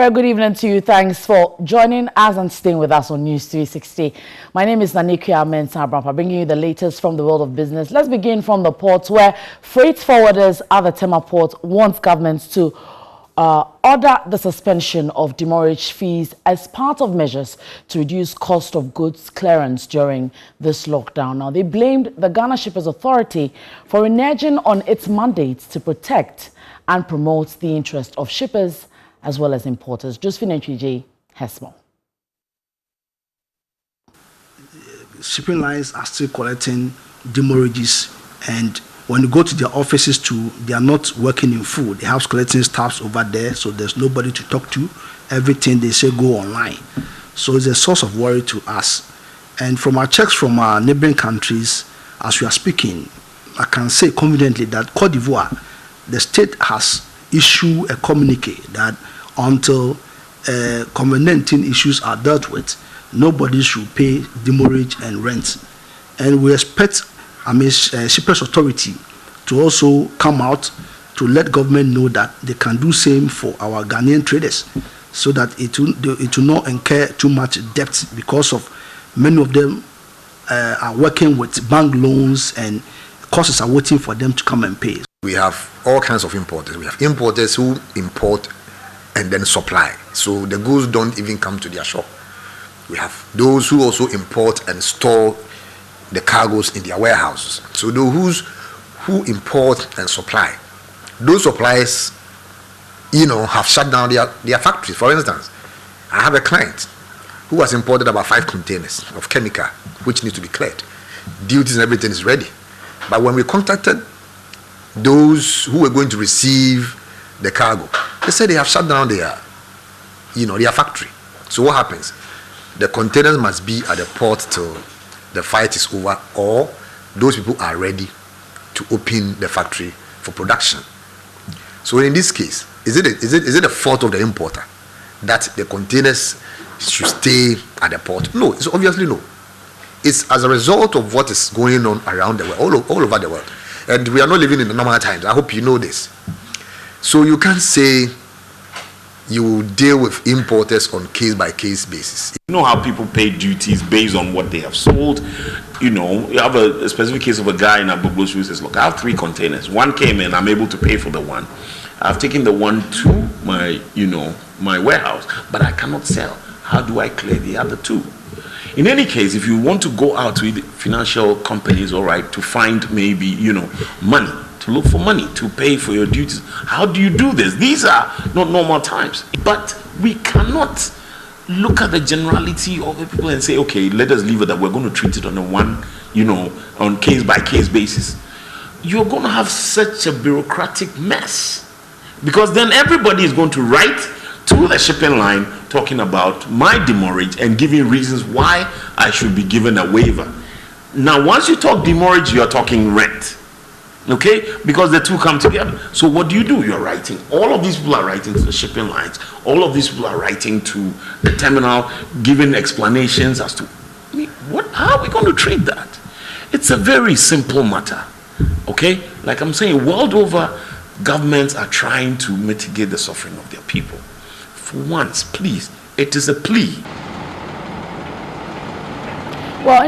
Very good evening to you. Thanks for joining us and staying with us on News 360. My name is Nanikia Mensah, bringing you the latest from the world of business. Let's begin from the ports, where freight forwarders at the Tema port want governments to order the suspension of demurrage fees as part of measures to reduce cost of goods clearance during this lockdown. Now, they blamed the Ghana Shippers Authority for reneging on its mandates to protect and promote the interest of shippers as well as importers. Josephine J. has more. Shipping lines are still collecting demurrages, and when you go to their offices too, they are not working in full. They have collecting staffs over there, so there's nobody to talk to. Everything they say go online. So it's a source of worry to us. And from our checks from our neighboring countries, as we are speaking, I can say confidently that Cote d'Ivoire, the state has issued a communique that until COVID-19 issues are dealt with, nobody should pay demurrage and rent. And we expect Shippers Authority to also come out to let government know that they can do same for our Ghanaian traders, so that it will not incur too much debt, because of many of them are working with bank loans and costs are waiting for them to come and pay. We have all kinds of importers. We have importers who import and then supply, so the goods don't even come to their shop. We have those who also import and store the cargoes in their warehouses. So those who import and supply, those suppliers, have shut down their factories. For instance, I have a client who has imported about 5 containers of chemical, which needs to be cleared. Duties and everything is ready. But when we contacted those who were going to receive the cargo, they said they have shut down their factory. So what happens? The containers must be at the port till the fight is over, or those people are ready to open the factory for production. So in this case, is it the fault of the importer that the containers should stay at the port? No, it's obviously no. It's as a result of what is going on around the world, all over the world. And we are not living in the normal times. I hope you know this. So you can't say you will deal with importers on case-by-case basis. You know how people pay duties based on what they have sold. You have a specific case of a guy in Abubu's who says, look, I have 3 containers. One came in, I'm able to pay for the one. I've taken the one to my warehouse, but I cannot sell. How do I clear the other 2? In any case, if you want to go out to financial companies, all right, to find maybe, money, to look for money, to pay for your duties, how do you do this? These are not normal times. But we cannot look at the generality of the people and say, okay, let us leave it that we're going to treat it on on case-by-case basis. You're going to have such a bureaucratic mess, because then everybody is going to write to the shipping line talking about my demurrage and giving reasons why I should be given a waiver. Now, once you talk demurrage, you're talking rent, okay? Because the two come together. So what do? You're writing. All of these people are writing to the shipping lines. All of these people are writing to the terminal, giving explanations as to how are we going to treat that? It's a very simple matter, okay? Like I'm saying, world over, governments are trying to mitigate the suffering of their people. For once, please, it is a plea. Well,